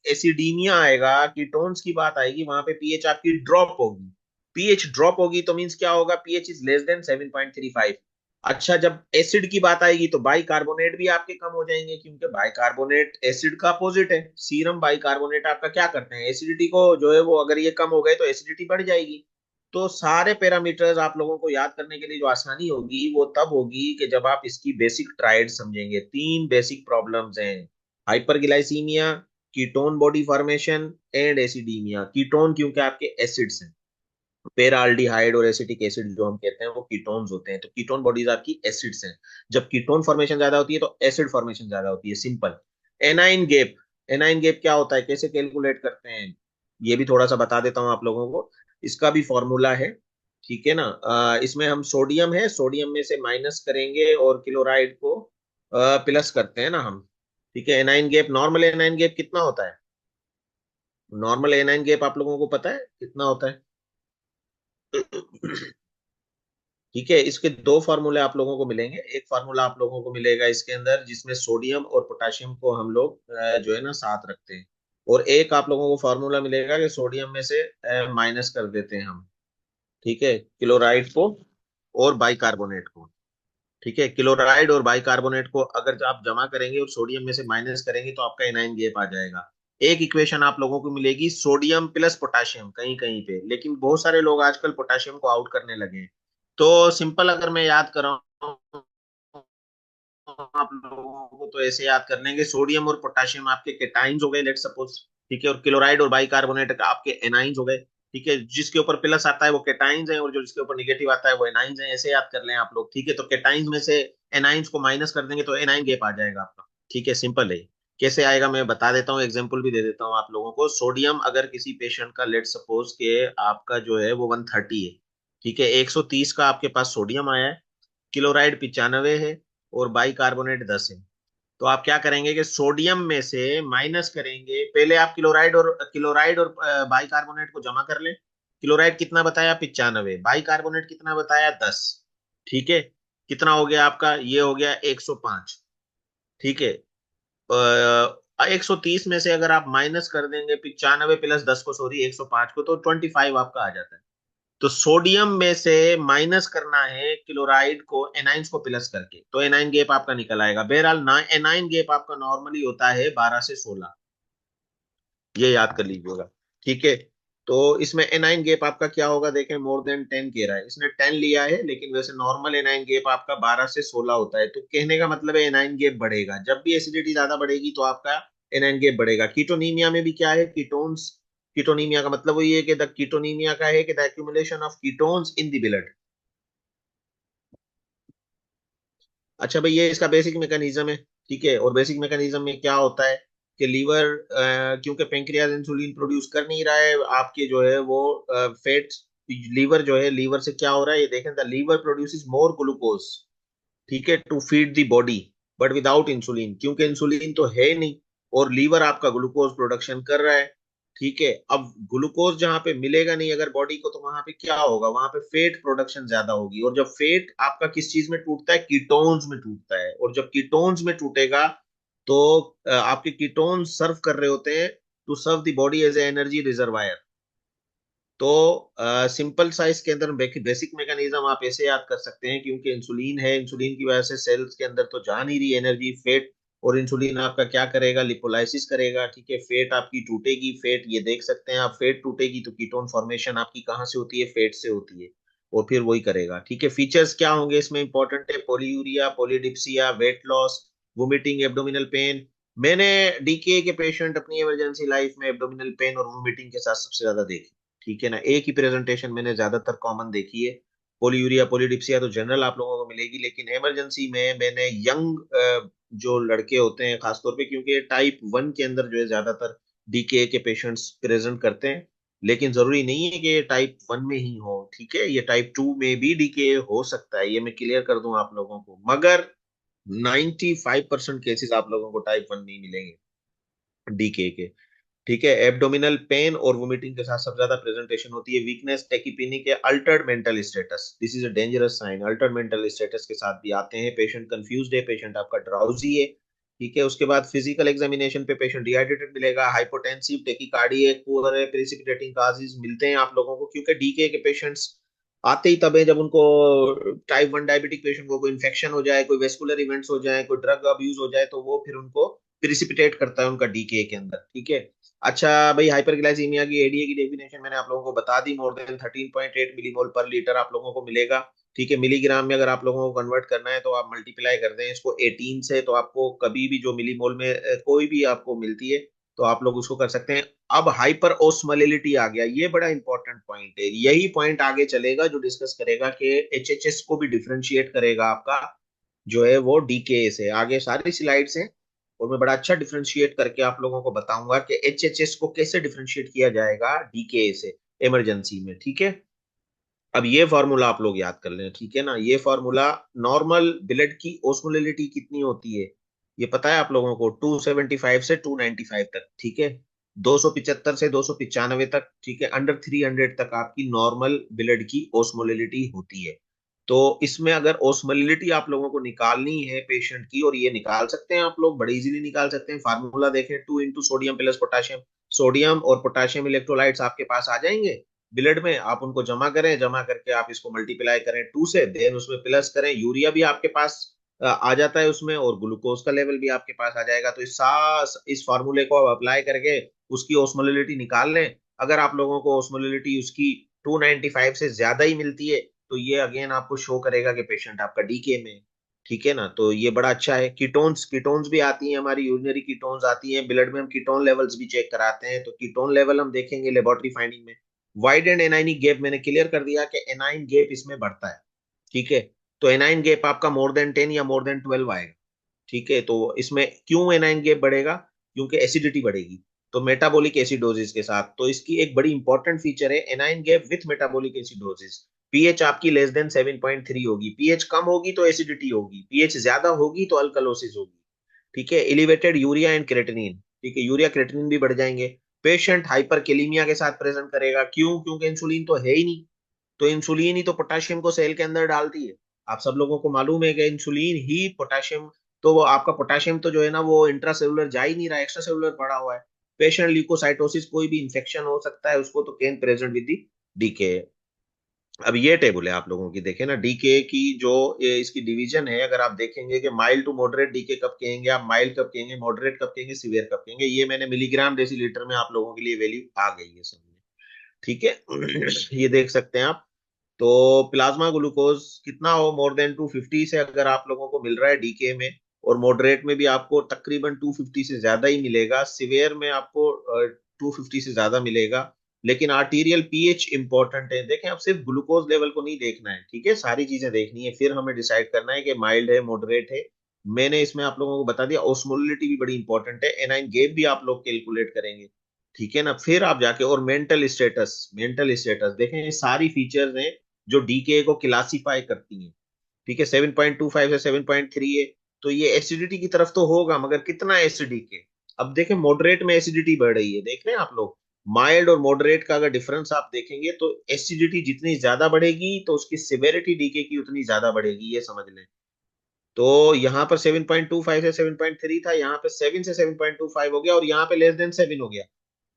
एसिडीमिया आएगा, कीटोन्स की बात आएगी, वहां पे पीएच आपकी ड्रॉप होगी। पीएच ड्रॉप होगी तो मींस क्या होगा, पीएच इज लेस देन 7.35। अच्छा, जब एसिड की बात आएगी तो बाइकार्बोनेट भी आपके कम हो जाएंगे, क्योंकि बाइकार्बोनेट एसिड का अपोजिट है। सीरम बाइकार्बोनेट आपका क्या करते हैं, एसिडिटी को जो है वो, अगर ये कम हो गए तो एसिडिटी बढ़ जाएगी। तो सारे पैरामीटर्स आप लोगों को याद करने के लिए जो आसानी होगी वो तब होगी कि जब आप इसकी बेसिक ट्राइड समझेंगे। तीन बेसिक प्रॉब्लम्स हैं, hyperglycaemia, ketone body formation and acidaemia. Ketone क्योंकि आपके एसिड्स हैं, पेराल्डिहाइड और एसिटिक एसिड जो हम कहते हैं वो कीटोन्स होते हैं, तो कीटोन बॉडीज आपकी एसिड्स हैं। जब कीटोन फॉर्मेशन ज्यादा होती है तो एसिड फॉर्मेशन ज्यादा होती है, simple. Anion gap, anion gap क्या होता है, कैसे कैलकुलेट करते हैं, ये भी थोड़ा सा बता देता हूँ आप लोगों को। इसका भी फॉर्मूला है, ठीक है ना। इसमें हम सोडियम है, सोडियम में से माइनस करेंगे और क्लोराइड को प्लस करते हैं ना हम, ठीक है। Anion gap, normal anion gap कितना होता है, नॉर्मल एनाइन गैप आप लोगों को पता है कितना होता है? ठीक है, इसके दो फार्मूले आप लोगों को मिलेंगे। एक फार्मूला आप लोगों को मिलेगा इसके अंदर जिसमें सोडियम और पोटेशियम को हम लोग जो है ना साथ रखते हैं, और एक आप लोगों को फार्मूला मिलेगा कि सोडियम में से माइनस कर देते हैं हम, ठीक है, क्लोराइड को और बाइकार्बोनेट को। ठीक है, क्लोराइड और बाइकार्बोनेट को अगर आप जमा करेंगे और सोडियम में से माइनस करेंगे तो आपका एनाइन गैप आ जाएगा। एक इक्वेशन आप लोगों को मिलेगी सोडियम प्लस पोटेशियम कहीं कहीं पे, लेकिन बहुत सारे लोग आजकल पोटेशियम को आउट करने लगे हैं। तो सिंपल अगर मैं याद कर रहा हूँ आप लोगों को, तो ऐसे याद कर लेंगे, सोडियम और पोटेशियम आपके केटाइंस हो गए, लेट सपोज, ठीक है, और क्लोराइड और बाइकार्बोनेट आपके एनाइंस हो गए। ठीक है, जिसके ऊपर प्लस आता है वो केटाइंस है और जो जिसके ऊपर निगेटिव आता है वो एनाइंस है, ऐसे याद कर लें आप लोग। ठीक है, तो केटाइंस में से एनाइंस को माइनस कर देंगे तो एनाइन गैप आ जाएगा आपका। ठीक है, सिंपल है। कैसे आएगा मैं बता देता हूँ, एग्जाम्पल भी दे देता हूँ आप लोगों को। सोडियम अगर किसी पेशेंट का लेट सपोज के आपका जो है वो 130 है, ठीक है, 130 का आपके पास सोडियम आया है, क्लोराइड 95 है और बाइकार्बोनेट 10 है। तो आप क्या करेंगे कि सोडियम में से माइनस करेंगे, पहले आप क्लोराइड और बाइकार्बोनेट को जमा कर लें। क्लोराइड कितना बताया, 95, बाइकार्बोनेट कितना बताया, 10। ठीक है, कितना हो गया आपका, ये हो गया 105। ठीक है, 130 में से अगर आप माइनस कर देंगे 95 प्लस 10 को, सॉरी 105 को, तो 25 आपका आ जाता है। तो सोडियम में से माइनस करना है क्लोराइड को एनाइंस को प्लस करके, तो एनाइन गैप आपका निकल आएगा। बहरहाल ना, एनाइन गैप आपका नॉर्मली होता है 12 से 16, ये याद कर लीजिएगा। ठीक है, तो इसमें एनाइन गैप आपका क्या होगा, देखें मोर देन 10 कह रहा है, इसने 10 लिया है, लेकिन वैसे नॉर्मल एनाइन गैप आपका 12 से 16 होता है। तो कहने का मतलब है एनाइन गैप बढ़ेगा, जब भी एसिडिटी ज्यादा बढ़ेगी तो आपका एनाइन गैप बढ़ेगा। कीटोनीमिया में भी क्या है, कीटोन्स, कीटोनीमिया का मतलब वही है कि द कीटोनीमिया का है कि the accumulation of ketones in the blood. अच्छा भाई, ये इसका बेसिक मैकेनिज्म है। ठीक है, और बेसिक मैकेनिज्म में क्या होता है कि लीवर, क्योंकि पेंक्रियाज इंसुलिन प्रोड्यूस कर नहीं रहा है, आपके जो है वो फैट, लीवर जो है, लीवर से क्या हो रहा है ये देखें, the liver produces more glucose, ठीक है, to feed the body, but without insulin, क्योंकि इंसुलिन तो है नहीं और लीवर आपका ग्लूकोज प्रोडक्शन कर रहा है। ठीक है, अब ग्लूकोज जहां पे मिलेगा नहीं अगर बॉडी को, तो वहां पे क्या होगा, वहां पे फेट प्रोडक्शन ज्यादा होगी, और जब फेट आपका किस चीज में टूटता है, कीटोन्स में टूटता है, और जब कीटोन्स में टूटेगा तो आपके कीटोन्स सर्व कर रहे होते हैं to serve the body as a energy reservoir. तो सिंपल सा इसके अंदर बेसिक मैकेनिज्म आप ऐसे याद कर सकते हैं, क्योंकि इंसुलिन है, इंसुलिन की वजह से सेल्स के अंदर तो जा नहीं रही एनर्जी, फेट, और इंसुलिन आपका क्या करेगा, लिपोलाइसिस करेगा। ठीक है, फेट आपकी टूटेगी, फेट ये देख सकते हैं आप, फेट टूटेगी तो कीटोन फॉर्मेशन आपकी कहाँ से होती है, फेट से होती है, और फिर वही करेगा। ठीक है, फीचर्स क्या होंगे इसमें इंपॉर्टेंट है, polyuria, polydipsia, weight loss, vomiting, abdominal pain. मैंने डीके के पेशेंट अपनी इमरजेंसी लाइफ में एब्डोमिनल पेन और वोमिटिंग के साथ सबसे ज्यादा देखे। ठीक है ना, एक ही प्रेजेंटेशन मैंने ज्यादातर कॉमन देखी है। पोलीयूरिया, पोलीडिप्सिया तो जनरल आप लोगों को मिलेगी, लेकिन इमरजेंसी में मैंने यंग जो लड़के होते हैं खासतौर पे, क्योंकि टाइप 1 के अंदर जो है ज्यादातर डीके के पेशेंट्स प्रेजेंट करते हैं, लेकिन जरूरी नहीं है कि ये टाइप 1 में ही हो। ठीक है, ये टाइप 2 में भी डीके हो सकता है, ये मैं क्लियर कर दूं आप लोगों को, मगर 95% केसेस आप लोगों को टाइप 1 में ही मिलेंगे डीके के। ठीक है, एब्डोमिनल पेन और वोमिटिंग के साथ सबसे ज्यादा प्रेजेंटेशन होती है, वीकनेस, टेकीपीनी के, altered mental status, this is a dangerous sign, altered mental status के साथ भी आते हैं, पेशेंट कंफ्यूज्ड है, पेशेंट आपका ड्राउजी है। ठीक है, उसके बाद फिजिकल एग्जामिनेशन पे पेशेंट डिहाइड्रेटेड मिलेगा, hypotensive, tachycardic, poor precipitating causes मिलते हैं आप लोगों को, क्योंकि डीके के पेशेंट्स आते ही तब है जब उनको, टाइप 1 डायबिटिक पेशेंट को कोई इन्फेक्शन हो जाए, कोई वेस्कुलर इवेंट्स हो जाए, कोई ड्रग अब्यूज हो जाए, तो वो फिर उनको प्रिसिपिटेट करता है उनका डीके के अंदर। ठीक है। अच्छा भाई, हाइपरग्लाइसीमिया की एडीए की डेफिनेशन मैंने आप लोगों को बता दी, मोर देन 13.8 मिलीमोल पर लीटर आप लोगों को मिलेगा। ठीक है, मिलीग्राम में अगर आप लोगों को कन्वर्ट करना है तो आप मल्टीप्लाई कर दें इसको 18 से, तो आपको कभी भी जो मिलीमोल में कोई भी आपको मिलती है तो आप लोग उसको कर सकते हैं। अब हाइपर ओस्मोलैलिटी आ गया, ये बड़ा इंपॉर्टेंट पॉइंट है, यही पॉइंट आगे चलेगा जो डिस्कस करेगा कि एचएचएस को भी डिफरेंशिएट करेगा आपका जो है वो डीके से। आगे सारी स्लाइड्स हैं और मैं बड़ा अच्छा डिफरेंशिएट करके आप लोगों को बताऊंगा कि एचएचएस को कैसे डिफरेंशिएट किया जाएगा डीके से इमरजेंसी में। ठीक है। अब ये फॉर्मूला आप लोग याद कर लें, ठीक है ना। ये फॉर्मूला, नॉर्मल ब्लड की ओस्मोलैलिटी कितनी होती है ये पता है आप लोगों को, 275 से 295 तक। ठीक है, 275 से 295 तक। ठीक है, अंडर 300 तक आपकी नॉर्मल ब्लड की ओस्मोलैलिटी होती है। तो इसमें अगर ओस्मोलैलिटी आप लोगों को निकालनी है पेशेंट की, और ये निकाल सकते हैं आप लोग, बड़े इजीली निकाल सकते हैं। फार्मूला देखें, 2 into sodium plus potassium. Sodium और पोटाशियम इलेक्ट्रोलाइट्स आपके पास आ जाएंगे ब्लड में, आप उनको जमा करें, जमा करके आप इसको मल्टीप्लाई करें 2 से, देन उसमें प्लस करें, यूरिया भी आपके पास आ जाता है उसमें, और ग्लूकोज का लेवल भी आपके पास आ जाएगा। तो इस फार्मूले को आप अप्लाई करके उसकी ओस्मोलैलिटी निकाल लें। अगर आप लोगों को ओस्मोलैलिटी उसकी 295 से ज्यादा ही मिलती है तो ये अगेन आपको शो करेगा कि पेशेंट आपका डीके में है। ठीक है ना, तो ये बड़ा अच्छा है। कीटोन्स, कीटोन्स भी आती हैं हमारी, यूरिनरी कीटोन्स आती हैं ब्लड में, हम कीटोन लेवल्स भी चेक कराते हैं, तो कीटोन लेवल हम देखेंगे लेबोरेटरी फाइंडिंग में। वाइड एंड एनाइनिक गैप मैंने क्लियर कर दिया कि एनाइन गैप इसमें बढ़ता है। ठीक है, तो एनाइन गैप आपका मोर देन 10 या मोर देन 12 आएगा। ठीक है, तो इसमें क्यों एनाइन गैप बढ़ेगा, क्योंकि एसिडिटी बढ़ेगी, तो मेटाबॉलिक एसिडोसिस के साथ। तो इसकी एक बड़ी इंपॉर्टेंट फीचर है anion gap with metabolic acidosis. PH आपकी लेस देन 7.3 होगी, पीएच कम होगी तो एसिडिटी होगी, पीएच ज्यादा होगी तो अल्कलोसिस होगी। ठीक है, एलिवेटेड यूरिया एंड क्रेटिनिन। ठीक है, यूरिया क्रेटिनिन भी बढ़ जाएंगे। पेशेंट हाइपरकेलेमिया के साथ प्रेजेंट करेगा, क्यों, क्योंकि इंसुलिन तो है ही नहीं। तो इंसुलिन ही तो पोटाशियम को सेल के अंदर डालती है। आप सब लोगों को मालूम है कि इंसुलिन ही पोटाशियम, तो वो आपका पोटाशियम तो जो है ना वो इंट्रासेलुलर जा ही नहीं रहा, एक्स्ट्रा सेलुलर पड़ा हुआ है। पेशेंट ल्यूकोसाइटोसिस, कोई भी इंफेक्शन हो सकता है उसको, तो can present with the DK. अब ये टेबल है आप लोगों की, देखें ना डीके की जो इसकी डिवीजन है, अगर आप देखेंगे कि माइल्ड टू मॉडरेट डीके कब कहेंगे आप, माइल्ड कब कहेंगे, मॉडरेट कब कहेंगे, सीवियर कब कहेंगे, ये मैंने मिलीग्राम डेसीलीटर में आप लोगों के लिए वैल्यू आ गई है समझ। ठीक है। ये देख सकते हैं आप। तो प्लाज्मा ग्लूकोज कितना हो, मोर देन 250 से अगर आप लोगों को मिल रहा है डीके में, और मॉडरेट में भी आपको तकरीबन 250 से ज्यादा ही मिलेगा, सिवियर में आपको 250 से ज्यादा मिलेगा। लेकिन आर्टीरियल पीएच इंपॉर्टेंट है, देखें आप सिर्फ ग्लूकोज लेवल को नहीं देखना है, ठीक है, सारी चीजें देखनी है, फिर हमें डिसाइड करना है कि माइल्ड है मॉडरेट है। मैंने इसमें आप लोगों को बता दिया, ओस्मोलिटी भी बड़ी इंपॉर्टेंट है, एनाइन गेप भी आप लोग कैलकुलेट करेंगे। ठीक है ना, फिर आप जाके, और मेंटल स्टेटस, मेंटल स्टेटस देखें, ये सारी फीचर्स हैं जो डीके को क्लासिफाई करती हैं। ठीक है, 7.25 से 7.3 है, तो ये एसिडिटी की तरफ तो होगा, मगर कितना एसिडिक है। अब देखें मॉडरेट में एसिडिटी बढ़ रही है, देख रहे हैं आप लोग, माइल्ड और मॉडरेट का अगर डिफरेंस आप देखेंगे तो एसिडिटी जितनी ज्यादा बढ़ेगी तो उसकी सिवेरिटी डीके की उतनी ज्यादा बढ़ेगी, ये समझ लें। तो यहाँ पर 7.25 से 7.3 था, यहाँ पे 7 से 7.25 हो गया, और यहाँ पे लेस देन 7 हो गया।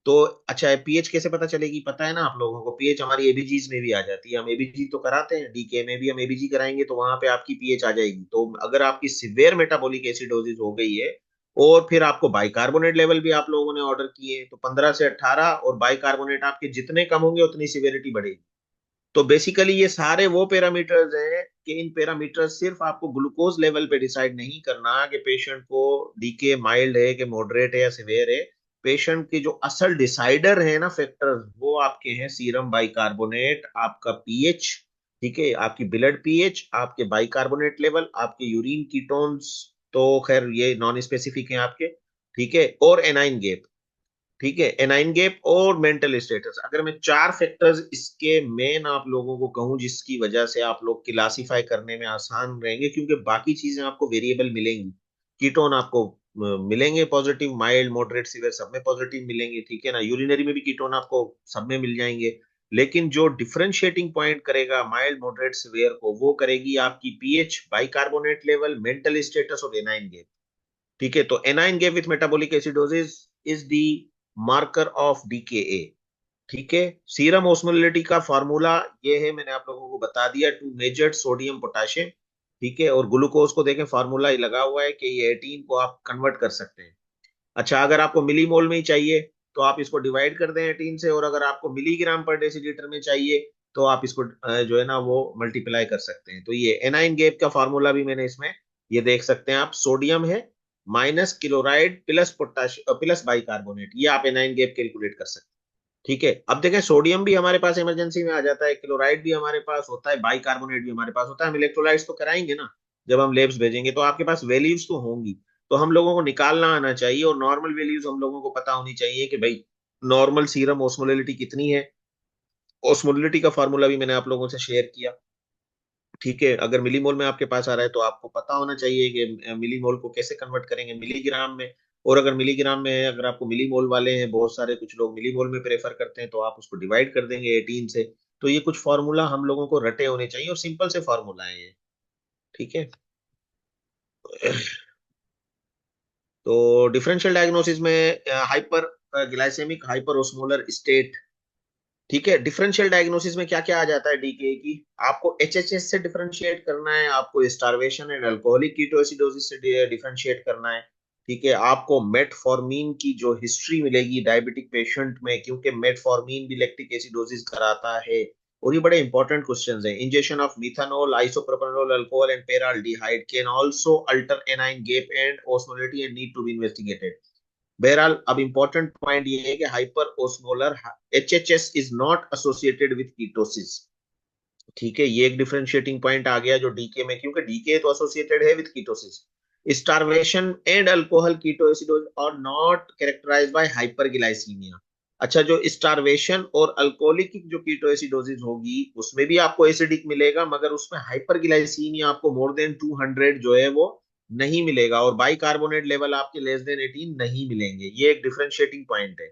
तो अच्छा है, पीएच कैसे पता चलेगी, पता है ना आप लोगों को, पीएच हमारी एबीजीज में भी आ जाती है, हम एबीजी तो कराते हैं, डीके में भी हम एबीजी कराएंगे तो वहां पे आपकी पीएच आ जाएगी। तो अगर आपकी सिवियर मेटाबॉलिक एसिडोसिस हो गई है, और फिर आपको बाइकार्बोनेट लेवल भी आप लोगों ने ऑर्डर किए, तो 15 से 18, और बाइकार्बोनेट आपके जितने कम होंगे उतनी सिवियरिटी बढ़ेगी। तो बेसिकली ये सारे वो पैरामीटर्स हैं कि इन पैरामीटर्स सिर्फ आपको ग्लूकोज लेवल पे डिसाइड नहीं करना कि पेशेंट को डीके माइल्ड है कि मॉडरेट है या सिवियर है। पेशेंट के जो असल डिसाइडर है ना फैक्टर्स, वो आपके हैं सीरम बाइकार्बोनेट, आपका पीएच, ठीक है, आपकी ब्लड पीएच, आपके बाइकार्बोनेट लेवल, आपके यूरिन कीटोन्स, तो खैर ये नॉन स्पेसिफिक हैं आपके। ठीक है, और एनाइन गेप। ठीक है, एनाइन गैप और मेंटल स्टेटस, अगर मैं चार फैक्टर्स इसके मेन आप लोगों को कहूं जिसकी वजह से आप लोग क्लासिफाई करने में आसान रहेंगे, क्योंकि बाकी चीजें आपको वेरिएबल मिलेंगी। कीटोन आपको मिलेंगे पॉजिटिव, माइल्ड मॉडरेट सीवियर सब में पॉजिटिव मिलेंगे, ठीक है ना, यूरिनरी में भी कीटोन आपको सब में मिल जाएंगे। लेकिन जो डिफरेंशिएटिंग पॉइंट करेगा माइल्ड मॉडरेट सीवियर को, वो करेगी आपकी pH, bicarbonate level, mental status और एनाइन गैप। ठीक है, तो anion gap with metabolic acidosis is the marker of DKA. ठीक है, सीरम ओस्मोलैरिटी का फार्मूला ये है, मैंने आप लोगों को बता दिया, टू मेजर्ड सोडियम पोटेशियम। ठीक है, और ग्लूकोज को देखें फार्मूला लगा हुआ है कि ये 18 को आप कन्वर्ट कर सकते हैं। अच्छा, अगर आपको मिलीमोल में ही चाहिए तो आप इसको डिवाइड कर दें 18 से, और अगर आपको मिलीग्राम पर डेसीलीटर में चाहिए तो आप इसको जो है ना वो मल्टीप्लाई कर सकते हैं। तो ये एनाइन गैप का फार्मूला भी मैंने इसमें ये देख सकते हैं आप, सोडियम है minus chloride plus potassium plus bicarbonate, ये आप एनाइन गैप कैलकुलेट कर सकते हैं। ठीक है, अब देखें सोडियम भी हमारे पास इमरजेंसी में आ जाता है, क्लोराइड भी हमारे पास होता है, बाइकार्बोनेट भी हमारे पास होता है, हम इलेक्ट्रोलाइट्स तो कराएंगे ना जब हम लेब्स भेजेंगे, तो आपके पास वैल्यूज तो होंगी, तो हम लोगों को निकालना आना चाहिए, और नॉर्मल वैल्यूज हम लोगों को पता होनी चाहिए कि भाई नॉर्मल सीरम ओस्मोलैरिटी कितनी है। ओस्मोलैरिटी का फार्मूला भी मैंने आप लोगों से शेयर किया। ठीक है, अगर मिलीमोल में आपके पास आ रहा है तो आपको पता होना चाहिए कि मिलीमोल को कैसे कन्वर्ट करेंगे मिलीग्राम में, और अगर मिलीग्राम में है, अगर आपको मिलीमोल वाले हैं बहुत सारे, कुछ लोग मिलीमोल में प्रेफर करते हैं, तो आप उसको डिवाइड कर देंगे 18 से। तो ये कुछ फार्मूला हम लोगों को रटे होने चाहिए, और सिंपल से फार्मूला है ये। ठीक है, तो डिफरेंशियल डायग्नोसिस में hyper glycaemic hyper osmolar state. ठीक है, डिफरेंशियल डायग्नोसिस में क्या क्या आ जाता है डीके की, आपको एचएचएस से डिफरेंशिएट करना है, आपको स्टारवेशन एंड अल्कोहलिक कीटोएसिडोसिस से डिफरेंशिएट करना है। ठीक है, आपको मेटफॉर्मिन की जो हिस्ट्री मिलेगी डायबिटिक पेशेंट में, क्योंकि मेटफॉर्मिन भी लैक्टिक एसिडोसिस कराता है। और ये बड़े इंपॉर्टेंट क्वेश्चंस हैं, injection of methanol isopropanol alcohol and paraldehyde can also alter anion gap and osmolarity and need to be investigated. बहरहाल अब इंपॉर्टेंट पॉइंट ये है कि hyper osmolar HHS is not associated with ketosis. ठीक है, ये एक डिफरेंशिएटिंग पॉइंट आ गया जो डीके में, क्योंकि डीके तो एसोसिएटेड है with ketosis. Starvation and alcohol ketoacidosis are not characterised by hyperglycaemia. अच्छा, जो स्टारवेशन और अल्कोहलिक जो कीटोएसिडोसिस होगी उसमें भी आपको एसिडिक मिलेगा, मगर उसमें हाइपरग्लाइसीमिया आपको मोर देन 200 जो है वो नहीं मिलेगा, और बाइकार्बोनेट लेवल आपके लेस देन 18 नहीं मिलेंगे। ये एक डिफरेंशिएटिंग पॉइंट है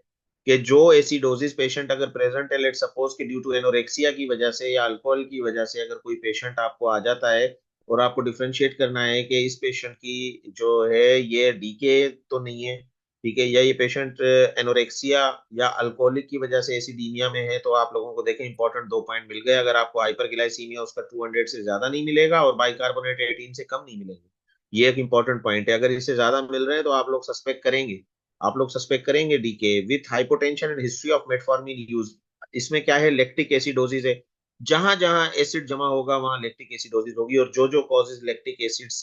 कि जो एसिडोसिस पेशेंट अगर प्रेजेंट है, लेट सपोज कि ड्यू टू एनोरेक्सिया की वजह से या अल्कोहल की वजह से अगर कोई पेशेंट आपको आ जाता है, और आपको डिफरेंशिएट करना है कि इस पेशेंट की जो है ये डीके तो नहीं है, ठीक है, या ये पेशेंट एनोरेक्सिया या अल्कोहलिक की वजह से एसिडीमिया में है, तो आप लोगों को देखें इंपॉर्टेंट दो पॉइंट मिल गए, अगर आपको हाइपरग्लाइसीमिया उसका 200 से ज्यादा नहीं मिलेगा और बाइकार्बोनेट 18 से कम नहीं मिलेंगे। ये एक इंपॉर्टेंट पॉइंट है, अगर इससे ज्यादा मिल रहे हैं तो आप लोग सस्पेक्ट करेंगे DK with hypotension and history of metformin use. इसमें क्या है, लैक्टिक एसिडोसिस है, जहां जहां एसिड जमा होगा वहां लैक्टिक एसिडोसिस होगी, और जो जो कॉजेज लैक्टिक एसिड्स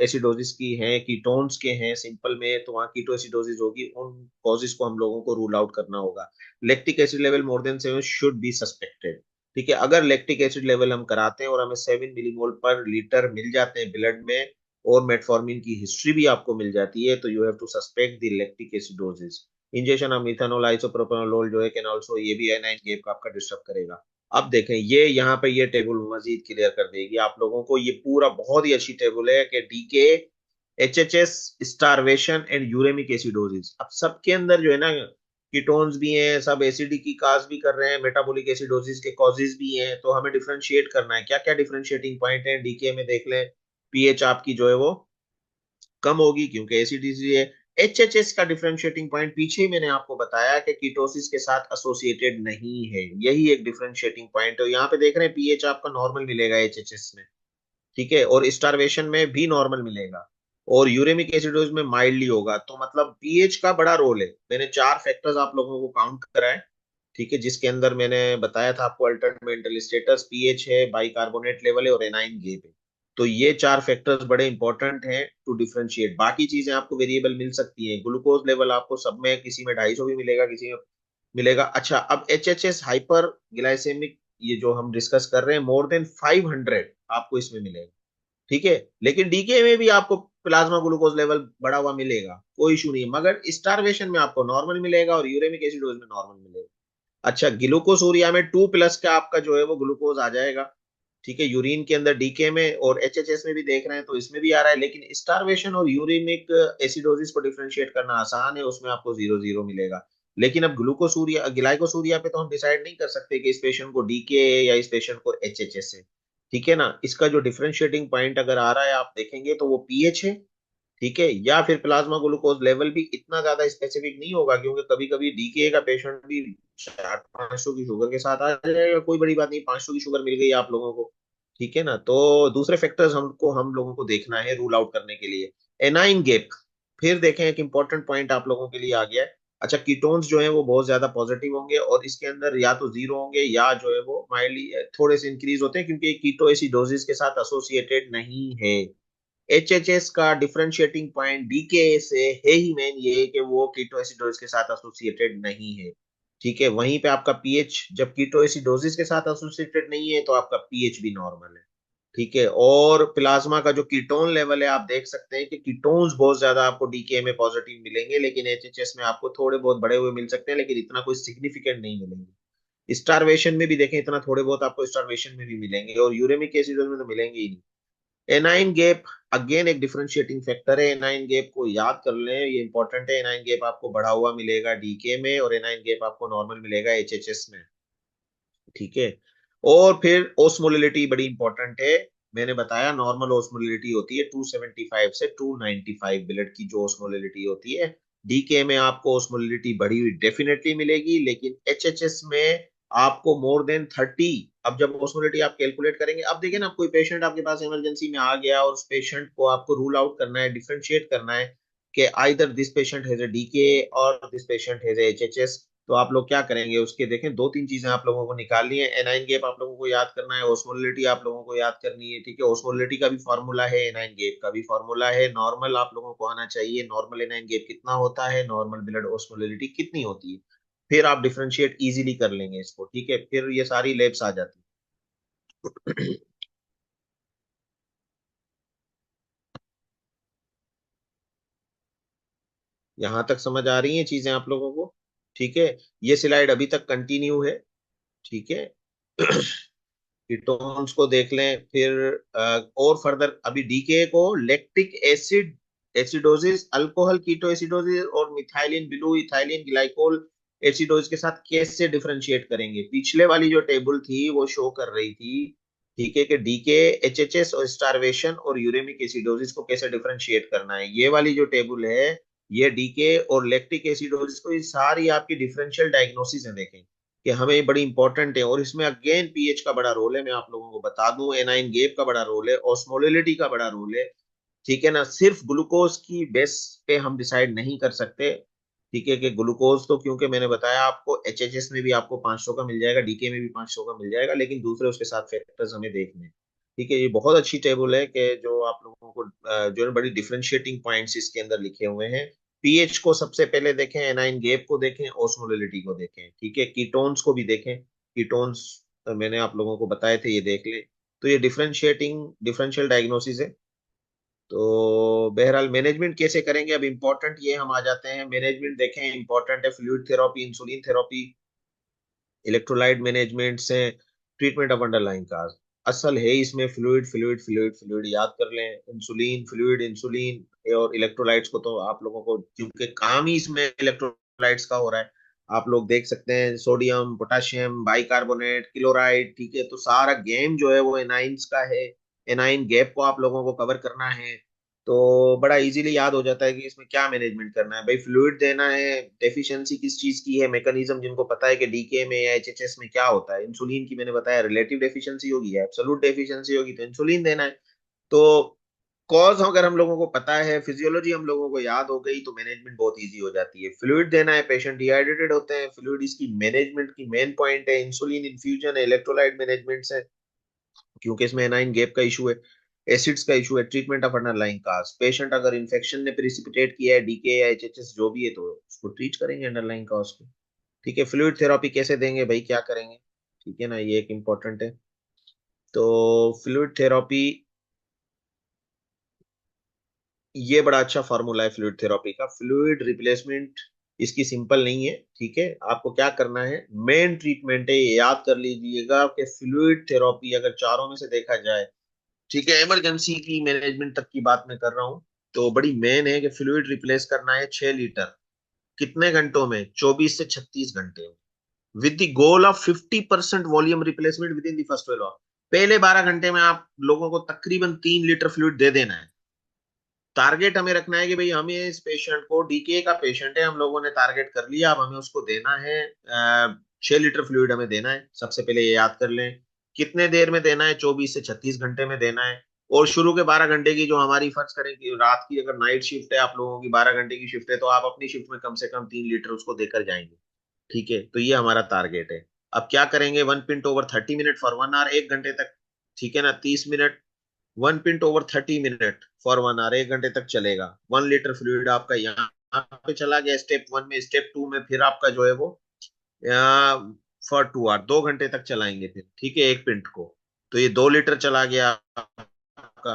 एसिडोसिस की हैं, कीटोन्स के हैं सिंपल में, तो वहां कीटो एसिडोसिस होगी, उन कॉजेज को हम लोगों को रूल आउट करना होगा। Lactic acid level more than 7 should be suspected. ठीक है, अगर लैक्टिक एसिड लेवल हम कराते हैं और हमें 7 मिलीमोल पर लीटर मिल जाते हैं ब्लड में, और मेटफॉर्मिन की हिस्ट्री भी आपको मिल जाती है, तो you have to suspect the lactic acidosis. Injection of methanol isopropanol जो है कैन आल्सो, ये भी एनाइन गैप का आपका डिस्टर्ब करेगा। अब देखें ये यहाँ पे ये टेबल मजीद क्लियर कर देगी आप लोगों को, ये पूरा बहुत ही अच्छी टेबल है कि DK, HHS, starvation and uremic acidosis, अब सबके अंदर जो है ना कीटोन्स भी हैं, सब एसिडिक की काज भी कर रहे हैं, मेटाबॉलिक एसिडोसिस के कॉजेज भी हैं, तो हमें डिफरेंशिएट करना है क्या क्या डिफरेंशिएटिंग पॉइंट है। डीके में देख लें, पीएच आपकी जो है वो कम होगी क्योंकि एसिडिटी है। एचएचएस का डिफरेंशिएटिंग पॉइंट पीछे ही मैंने आपको बताया कि कीटोसिस के साथ एसोसिएटेड नहीं है, यही एक डिफरेंशिएटिंग पॉइंट है। यहाँ पे देख रहे हैं पीएच आपका नॉर्मल मिलेगा एचएचएस में, ठीक है, और स्टारवेशन में भी नॉर्मल मिलेगा, और यूरेमिक एसिडोज में माइल्डली होगा, तो मतलब पीएच का बड़ा रोल है। मैंने 4 फैक्टर्स आप लोगों को काउंट कराए, ठीक है, जिसके अंदर मैंने बताया था आपको अल्टरनेट मेंटल स्टेटस, पीएच है, बाइकार्बोनेट लेवल है, और एनाइन गेप है। तो ये 4 फैक्टर्स बड़े इंपॉर्टेंट हैं टू डिफरेंशिएट। बाकी चीजें आपको वेरिएबल मिल सकती हैं, ग्लूकोज लेवल आपको सब में, किसी में 250 भी मिलेगा, किसी में मिलेगा। अच्छा, अब एचएचएस हाइपर ग्लाइसेमिक, ये जो हम डिस्कस कर रहे हैं, मोर देन 500 आपको इसमें मिलेगा। ठीक है, लेकिन डीके में भी आपको प्लाज्मा ग्लूकोज लेवल बढ़ा हुआ मिलेगा, कोई इशू नहीं है, मगर स्टारवेशन में आपको नॉर्मल मिलेगा और यूरेमिक एसिडोज में नॉर्मल मिलेगा। अच्छा, ग्लूकोसूरिया में 2+ का आपका जो है वो ग्लूकोज आ जाएगा, ठीक है, यूरिन के अंदर डीके में, और एचएचएस में भी देख रहे हैं तो इसमें भी आ रहा है, लेकिन स्टारवेशन और यूरिमिक एसिडोसिस को डिफरेंशिएट करना आसान है, उसमें आपको 0 0 मिलेगा। लेकिन अब ग्लूकोसूरिया ग्लाइकोसूरिया पे तो हम डिसाइड नहीं कर सकते कि इस पेशेंट को डीके है या इस पेशेंट को एचएचएस है। ठीक है ना, इसका जो डिफरेंशिएटिंग पॉइंट अगर आ रहा है आप देखेंगे तो वो पीएच है। ठीक है, या फिर प्लाज्मा ग्लूकोज लेवल भी इतना ज्यादा स्पेसिफिक नहीं होगा, क्योंकि कभी कभी डीके का पेशेंट भी 400-500 की शुगर के साथ आ जाएगा, कोई बड़ी बात नहीं, 500 की शुगर मिल गई आप लोगों को। ठीक है ना, तो दूसरे फैक्टर्स हम लोगों को देखना है रूल आउट करने के लिए। एनाइन गैप, फिर देखें एक इंपॉर्टेंट पॉइंट आप लोगों के लिए आ गया है। अच्छा, कीटोन्स जो है वो बहुत ज्यादा पॉजिटिव होंगे, और इसके अंदर या तो जीरो होंगे या जो है वो माइल्डली थोड़े से इंक्रीज होते हैं, क्योंकि कीटो एसिडोसिस के साथ एसोसिएटेड नहीं है। एचएचएस का डिफरेंशिएटिंग पॉइंट डीके से है ही मेन ये कि वो कीटोएसिडोसिस के साथ एसोसिएटेड नहीं है। ठीक है, वहीं पे आपका पीएच जब कीटोएसिडोसिस के साथ एसोसिएटेड नहीं है तो आपका पीएच भी नॉर्मल है। ठीक है, और प्लाज्मा का जो कीटोन लेवल है आप देख सकते हैं कि कीटोन्स बहुत ज्यादा आपको डीके में पॉजिटिव मिलेंगे, लेकिन एचएचएस में आपको थोड़े बहुत बढ़े हुए मिल सकते हैं, लेकिन इतना कोई सिग्निफिकेंट नहीं मिलेंगे। स्टारवेशन में भी देखें, इतना थोड़े बहुत आपको स्टारवेशन में भी मिलेंगे, और यूरेमिक एसिडोज में तो मिलेंगे ही नहीं। एनाइन गैप अगेन एक डिफरेंशिएटिंग फैक्टर है, एनाइन गैप को याद कर लें, ये इंपॉर्टेंट है। एनाइन गैप आपको बढ़ा हुआ मिलेगा डीके में, और एनाइन गैप आपको नॉर्मल मिलेगा एचएचएस में। ठीक है, और फिर ओस्मोलिटी बड़ी इंपॉर्टेंट है। मैंने बताया नॉर्मल ओस्मोलिटी होती है 275 से 295 ब्लड की जो ओस्मोलिटी होती है। डीके में आपको ओस्मोलिटी बढ़ी हुई डेफिनेटली मिलेगी, लेकिन एचएचएस में आपको मोर देन 30। अब जब ओस्मोलिटी आप कैलकुलेट करेंगे, अब देखिए ना, कोई पेशेंट आपके पास इमरजेंसी में आ गया और उस पेशेंट को आपको रूल आउट करना है, डिफरेंशिएट करना है कि either this patient has a DK और this patient has a HHS. तो आप लोग क्या करेंगे, उसके देखें दो तीन चीजें आप लोगों को निकालनी है। एनाइन गैप आप लोगों को याद करना है, ओस्मोलिटी आप लोगों को याद करनी है। ठीक है, ओस्मोलिटी का भी फॉर्मूला है, एनाइन गैप का भी फॉर्मूला है। नॉर्मल आप लोगों को आना चाहिए, नॉर्मल एनाइन गैप कितना होता है, नॉर्मल ब्लड ओस्मोलिटी कितनी होती है, फिर आप डिफरेंशिएट इजीली कर लेंगे इसको। ठीक है, फिर ये सारी लेब्स आ जाती है। यहां तक समझ आ रही हैं चीजें आप लोगों को? ठीक है, ये स्लाइड अभी तक कंटिन्यू है। ठीक है। कीटोन्स को देख लें, फिर और फर्दर अभी डीके को lactic acid acidosis, alcohol keto acidosis और methylene blue ethylene glycol acidosis के साथ कैसे डिफरेंशिएट करेंगे। पिछले वाली जो टेबल थी वो शो कर रही थी, ठीक है, कि डीके, एचएचएस और स्टारवेशन और यूरेमिक एसिडोसिस को कैसे डिफरेंशिएट करना है। ये वाली जो टेबल है, ये डीके और लैक्टिक एसिडोसिस को, ये सारी आपकी डिफरेंशियल डायग्नोसिस है, देखें कि हमें ये बड़ी इंपॉर्टेंट है। और इसमें अगेन पीएच का बड़ा रोल है, मैं आप लोगों को बता दूं, एनाइन गेप का बड़ा रोल है, ऑस्मोलिटी का बड़ा रोल है। ठीक है ना, सिर्फ ग्लूकोज की बेस पे हम डिसाइड नहीं कर सकते। ठीक है, कि ग्लूकोज तो क्योंकि मैंने बताया आपको एचएचएस में भी आपको 500 का मिल जाएगा, डीके में भी 500 का मिल जाएगा, लेकिन दूसरे उसके साथ फैक्टर्स हमें देखने हैं। ठीक है, ये बहुत अच्छी टेबल है कि जो आप लोगों को जो है बड़ी डिफरेंशिएटिंग पॉइंट्स इसके अंदर लिखे हुए हैं। पीएच को सबसे पहले देखें, एनाइन गैप को देखें, ओस्मोलिटी को देखें। ठीक है, कीटोन्स को भी देखें, कीटोन्स मैंने आप लोगों को बताए थे, ये देख लें। तो ये डिफरेंशिएटिंग डिफरेंशियल डायग्नोसिस है। तो बहरहाल मैनेजमेंट कैसे करेंगे, अब इंपॉर्टेंट ये हम आ जाते हैं। मैनेजमेंट देखें, इंपॉर्टेंट है fluid therapy, insulin therapy, electrolyte management से ट्रीटमेंट ऑफ अंडरलाइंग काज। असल है इसमें फ्लूइड फ्लूइड फ्लूइड फ्लूइड, याद कर लें, इंसुलिन फ्लूइड इंसुलिन और इलेक्ट्रोलाइट्स को तो आप लोगों को, क्योंकि काम ही इसमें इलेक्ट्रोलाइट्स का हो रहा है, आप लोग देख सकते हैं सोडियम पोटाशियम बाइकार्बोनेट क्लोराइड। ठीक है, तो सारा गेम जो है वो एनाइंस का है। एनाइन गैप को आप लोगों को कवर करना है, तो बड़ा इजीली याद हो जाता है कि इसमें क्या मैनेजमेंट करना है। भाई फ्लूइड देना है, डेफिशिएंसी किस चीज की है, मैकेनिज्म जिनको पता है कि डीके में या एचएचएस में क्या होता है। इंसुलिन की मैंने बताया रिलेटिव डेफिशिएंसी होगी, एब्सोल्यूट डेफिशिएंसी होगी, तो इंसुलिन देना है। तो कॉज अगर हम लोगों को पता है, फिजियोलॉजी हम लोगों को याद हो गई, तो मैनेजमेंट बहुत इजी हो जाती है। फ्लूइड देना है, पेशेंट डिहाइड्रेटेड होते हैं, फ्लूइड इसकी मैनेजमेंट की मेन पॉइंट है। इंसुलिन इन्फ्यूजन है, इलेक्ट्रोलाइट मैनेजमेंट से, क्योंकि इसमें एनाइन गैप का इशू है, एसिड्स का इशू है, treatment of underlying cause. Patient अगर इन्फेक्शन ने प्रिसिपिटेट किया है, डीके या एचएचएस जो भी है, तो उसको ट्रीट करेंगे अंडरलाइंग काज को। ठीक है, फ्लूइड थेरेपी कैसे देंगे भाई, क्या करेंगे? ठीक है ना, ये एक इंपॉर्टेंट है। तो फ्लूइड थेरेपी, ये बड़ा अच्छा फार्मूला है फ्लूइड थेरेपी का। फ्लूइड रिप्लेसमेंट इसकी सिंपल नहीं है। ठीक है, आपको क्या करना है, मेन ट्रीटमेंट है, ये याद कर लीजिएगा कि फ्लूइड थेरेपी अगर चारों में से देखा जाए, ठीक है, इमरजेंसी की मैनेजमेंट तक की बात मैं कर रहा हूँ, तो बड़ी मेन है कि फ्लूइड रिप्लेस करना है 6 लीटर, कितने घंटों में, 24 से 36 घंटे में, with the goal of 50% volume replacement with in the first 12 hour. पहले 12 घंटे में आप लोगों को तकरीबन 3 लीटर फ्लूइड दे देना है। टारगेट हमें रखना है कि भाई हमें इस पेशेंट को, डीके का पेशेंट है, हम लोगों ने टारगेट कर लिया, अब हमें उसको देना है 6 लीटर फ्लूइड हमें देना है। सबसे पहले ये याद कर लें कितने देर में देना है, 24 से 36 घंटे में देना है। और शुरू के 12 घंटे की जो हमारी, फर्ज करें कि रात की अगर नाइट शिफ्ट है आप लोगों की, 12 घंटे की शिफ्ट है, तो आप अपनी शिफ्ट में कम से कम 3 लीटर उसको देकर जाएंगे। ठीक है, तो ये हमारा टारगेट है। अब क्या करेंगे, 1 pint over 30 minute for 1 hour, 1 घंटे तक। ठीक है ना, 30 minute, 1 pint over 30 minute for 1 hour, 1 घंटे तक चलेगा। 1 लीटर फ्लूइड आपका यहाँ पे चला गया स्टेप 1 में। स्टेप 2 में फिर आपका जो है वो फॉर 2 आवर, 2 घंटे तक चलाएंगे फिर। ठीक है, 1 पिंट को, तो ये 2 लीटर चला गया आपका।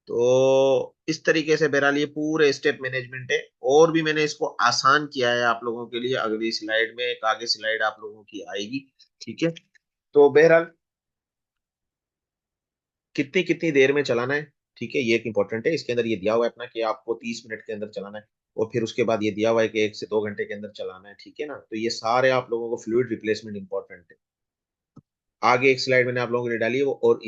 तो इस तरीके से बहरहाल ये पूरे स्टेप मैनेजमेंट है। और भी मैंने इसको आसान किया है आप लोगों के लिए, अगली स्लाइड में एक आगे स्लाइड आप लोगों की आएगी। ठीक है, तो बहरहाल कितनी कितनी देर में चलाना है। ठीक है, ये एक इंपॉर्टेंट है। इसके अंदर ये दिया हुआ है अपना कि आपको 30 मिनट के अंदर चलाना है। और फिर उसके बाद ये दिया हुआ है कि 1 से 2 घंटे के अंदर चलाना है। ठीक है ना, तो ये सारे आप लोगों को फ्लूइड रिप्लेसमेंट इंपॉर्टेंट है। आगे एक स्लाइड मैंने आप लोगों के लिए डाली है वो और